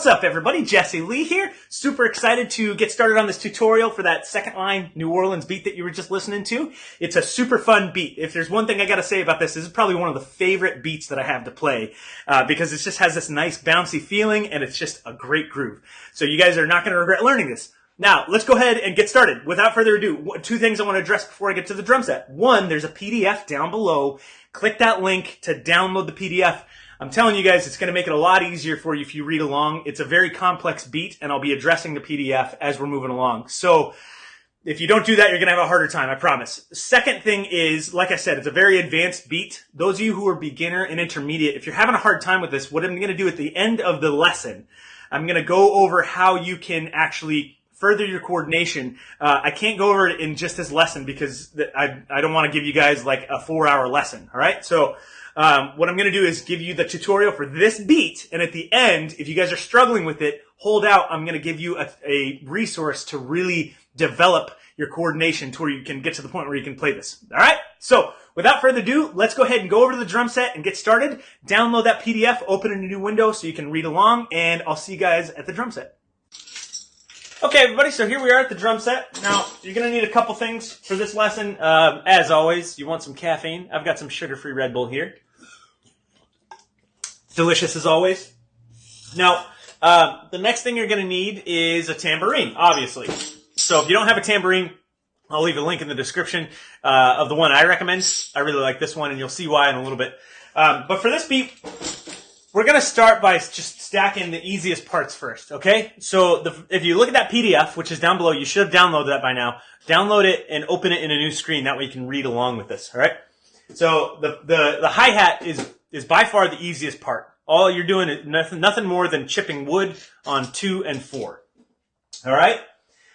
up, everybody? Jesse Lee here. Super excited to get started on this tutorial for that second line New Orleans beat that you were just listening to. It's a super fun beat. If there's one thing I gotta say about this is probably one of the favorite beats that I have to play because it just has this nice bouncy feeling and it's just a great groove. So you guys are not gonna regret learning this. Now, let's go ahead and get started. Without further ado, two things I want to address before I get to the drum set. One, there's a PDF down below. Click that link to download the PDF. I'm telling you guys, it's going to make it a lot easier for you if you read along. It's a very complex beat, and I'll be addressing the PDF as we're moving along. So if you don't do that, you're going to have a harder time, I promise. Second thing is, like I said, it's a very advanced beat. Those of you who are beginner and intermediate, if you're having a hard time with this, what I'm going to do at the end of the lesson, I'm going to go over how you can actually further your coordination. I can't go over it in just this lesson because I don't want to give you guys like a 4-hour lesson, all right? So what I'm going to do is give you the tutorial for this beat, and at the end, if you guys are struggling with it, hold out. I'm going to give you a resource to really develop your coordination to where you can get to the point where you can play this. All right? So without further ado, let's go ahead and go over to the drum set and get started. Download that PDF, open in a new window so you can read along, and I'll see you guys at the drum set. Okay, everybody, so here we are at the drum set. Now, you're going to need a couple things for this lesson. As always, you want some caffeine. I've got some sugar-free Red Bull here. Delicious as always. Now, the next thing you're going to need is a tambourine, obviously. So if you don't have a tambourine, I'll leave a link in the description of the one I recommend. I really like this one, and you'll see why in a little bit. But for this beat, we're going to start by just stacking the easiest parts first, okay? So if you look at that PDF, which is down below, you should have downloaded that by now. Download it and open it in a new screen. That way you can read along with this, all right? So the hi-hat is by far the easiest part. All you're doing is nothing more than chipping wood on 2 and 4. All right?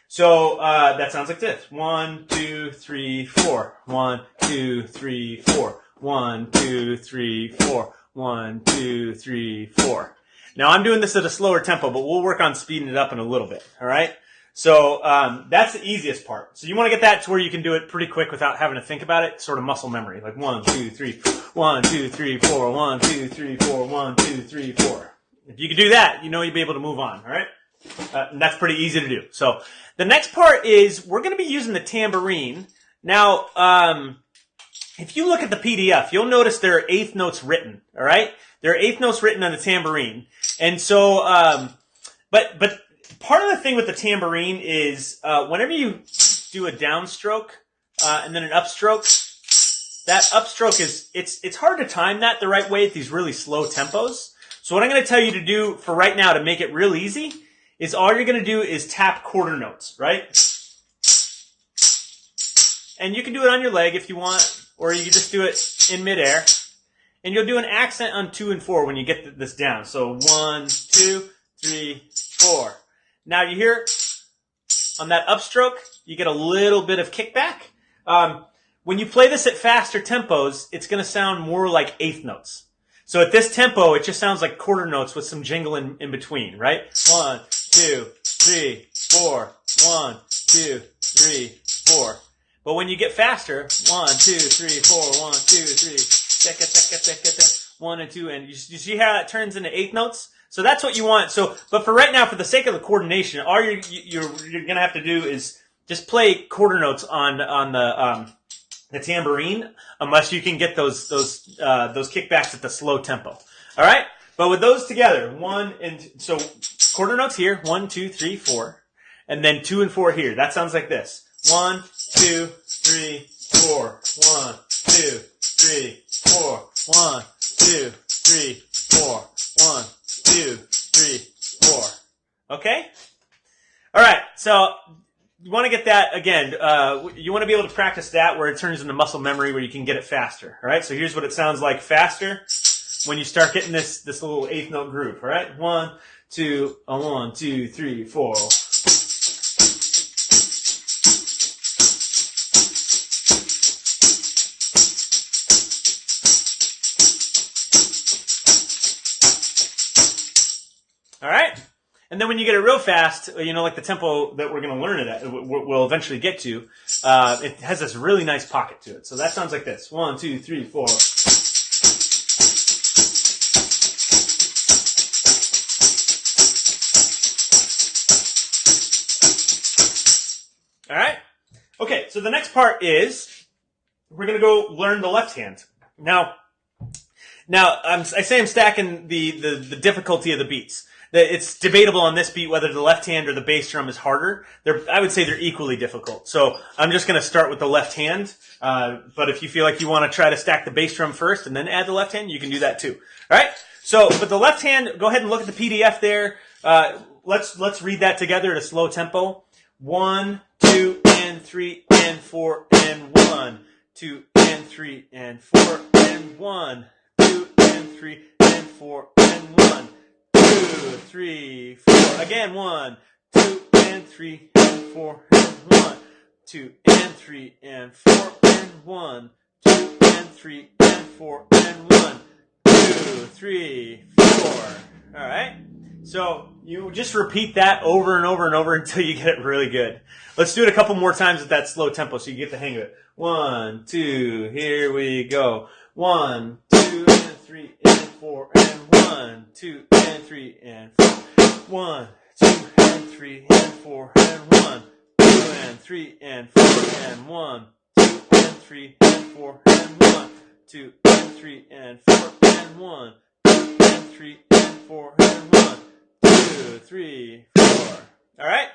So that sounds like this. 1, 2, 3, 4. 1, 2, 3, 4. 1, 2, 3, 4. 1, 2, 3, 4. Now I'm doing this at a slower tempo, but we'll work on speeding it up in a little bit. All right? So that's the easiest part. So you want to get that to where you can do it pretty quick without having to think about it, sort of muscle memory, like 1, 2, 3, 1, 2, 3, 4, 1, 2, 3, 4, 1, 2, 3, 4. If you can do that, you know you'll be able to move on, all right? And that's pretty easy to do. So the next part is we're going to be using the tambourine. Now, if you look at the PDF, you'll notice there are eighth notes written, all right? There are eighth notes written on the tambourine. And so, but part of the thing with the tambourine is whenever you do a downstroke and then an upstroke, that upstroke it's hard to time that the right way at these really slow tempos. So what I'm going to tell you to do for right now to make it real easy is all you're going to do is tap quarter notes, right? And you can do it on your leg if you want, or you can just do it in midair. And you'll do an accent on 2 and 4 when you get this down. So 1, 2, 3, 4. Now you hear on that upstroke, you get a little bit of kickback. When you play this at faster tempos, it's going to sound more like eighth notes. So at this tempo, it just sounds like quarter notes with some jingle in between, right? 1, 2, 3, 4. 1, 2, 3, 4. But when you get faster, 1, 2, 3, 4, 1, 2, 3, 1 and 2, and you see how that turns into eighth notes? So that's what you want. So, but for right now, for the sake of the coordination, all you're gonna have to do is just play quarter notes on the tambourine, unless you can get those kickbacks at the slow tempo. All right. But with those together, so quarter notes here, 1, 2, 3, 4, and then 2 and 4 here. That sounds like this: 1, 2, 3, 4. 1, 2, 3, 4. 1, 2, 3, 4. 1, 2, 3, 4. Okay? All right. So you want to get that, again, you want to be able to practice that where it turns into muscle memory where you can get it faster. All right? So here's what it sounds like faster when you start getting this little eighth note groove. All right? 1, 2, 1, 2, 3, 4. All right? And then when you get it real fast, you know, like the tempo that we're going to learn it at, we'll eventually get to, it has this really nice pocket to it. So that sounds like this: 1, 2, 3, 4. the next part is we're going to go learn the left hand. Now I say I'm stacking the difficulty of the beats. It's debatable on this beat whether the left hand or the bass drum is harder. I would say they're equally difficult. So I'm just going to start with the left hand. But if you feel like you want to try to stack the bass drum first and then add the left hand, you can do that too. All right. So, but the left hand, go ahead and look at the PDF there. Let's read that together at a slow tempo. 1, 2, and 3, and 4, and 1, 2, and 3, and 4, and 1, 2, and 3, and 4, and 1, 2, 3, 4. Again, 1, 2, and 3, and 4, and 1, 2, and 3, and 4, and 1, 2, and 3, and 4, and 1, 2, 3, 4. All right. So you just repeat that over and over and over until you get it really good. Let's do it a couple more times at that slow tempo so you get the hang of it. 1, 2, here we go. 1, 2, and 3, and 4, and 1, 2, and 3, and 4. 1, 2, and 3, and 4, and 1, 2, and 3, and 4, and 1, 2, and 3, and 4, and 1, 2, and 3, and 4, and 1, 2, and 3, and 4, and 1, 2, 3, 4. All right.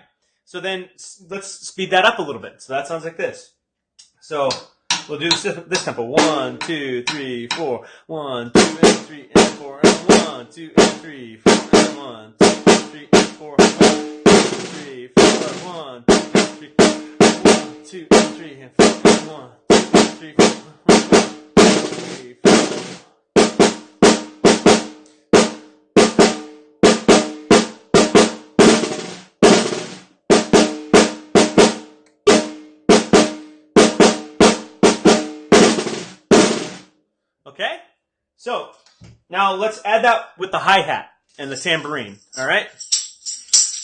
So then let's speed that up a little bit. So that sounds like this. So we'll do this tempo. 1, 2, 3, 4. 1, 2, and 3, and 4, and 1, 2, and 3, 4, and 1, 2, and 3, and 4, and 1, 2, 3, 4, 1, 2, and 3, 1, 2, and 3, and 4, and 1, 2, and 3, 4, 1, 2, 3, 4. Okay, so now let's add that with the hi-hat and the tambourine, all right?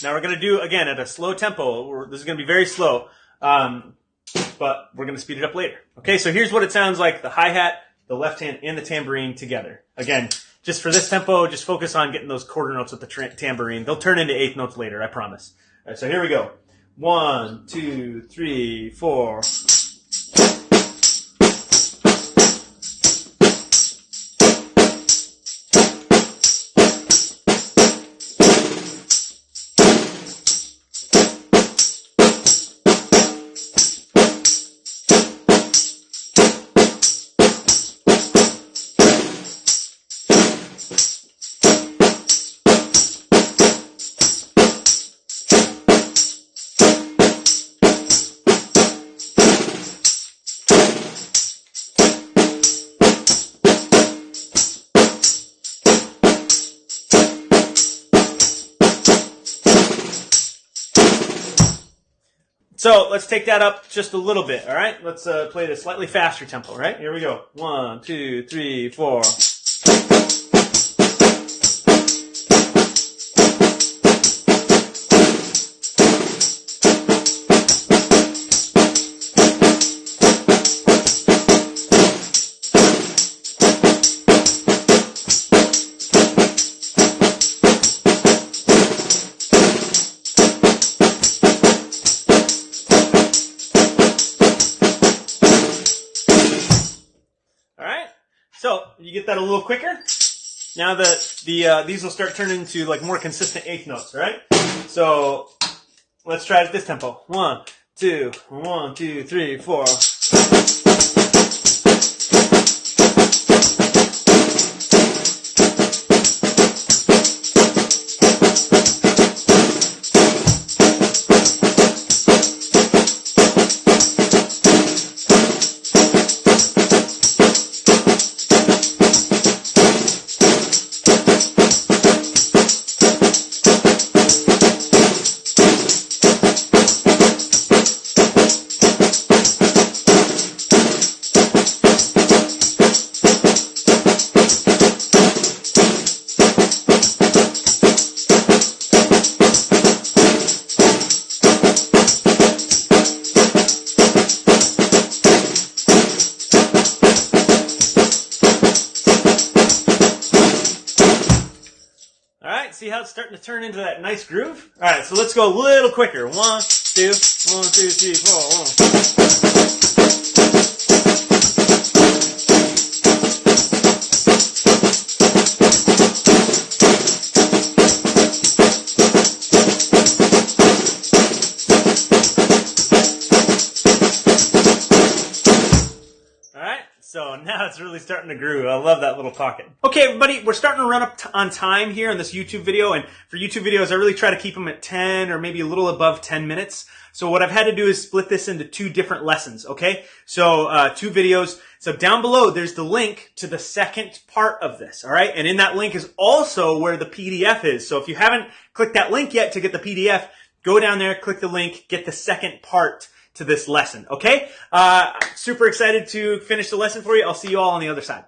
Now we're going to do, again, at a slow tempo. This is going to be very slow, but we're going to speed it up later. Okay, so here's what it sounds like, the hi-hat, the left hand, and the tambourine together. Again, just for this tempo, just focus on getting those quarter notes with the tambourine. They'll turn into eighth notes later, I promise. All right, so here we go. 1, 2, 3, 4... So let's take that up just a little bit, all right? Let's play the slightly faster tempo, all right? Here we go. 1, 2, 3, 4. So you get that a little quicker. Now these will start turning into like more consistent eighth notes, all right? So let's try it at this tempo. 1, 2, 1, 2, 3, 4. See how it's starting to turn into that nice groove? All right, so let's go a little quicker. 1, 2. 1, 2, 3, 4. 1. Alright, so now it's really starting to groove. I love that little pocket. Okay, everybody, we're starting to run up on time here on this YouTube video, and for YouTube videos, I really try to keep them at 10 or maybe a little above 10 minutes. So what I've had to do is split this into 2 different lessons, okay? So 2 videos. So down below, there's the link to the second part of this, all right? And in that link is also where the PDF is. So if you haven't clicked that link yet to get the PDF, go down there, click the link, get the second part to this lesson, okay? Super excited to finish the lesson for you. I'll see you all on the other side.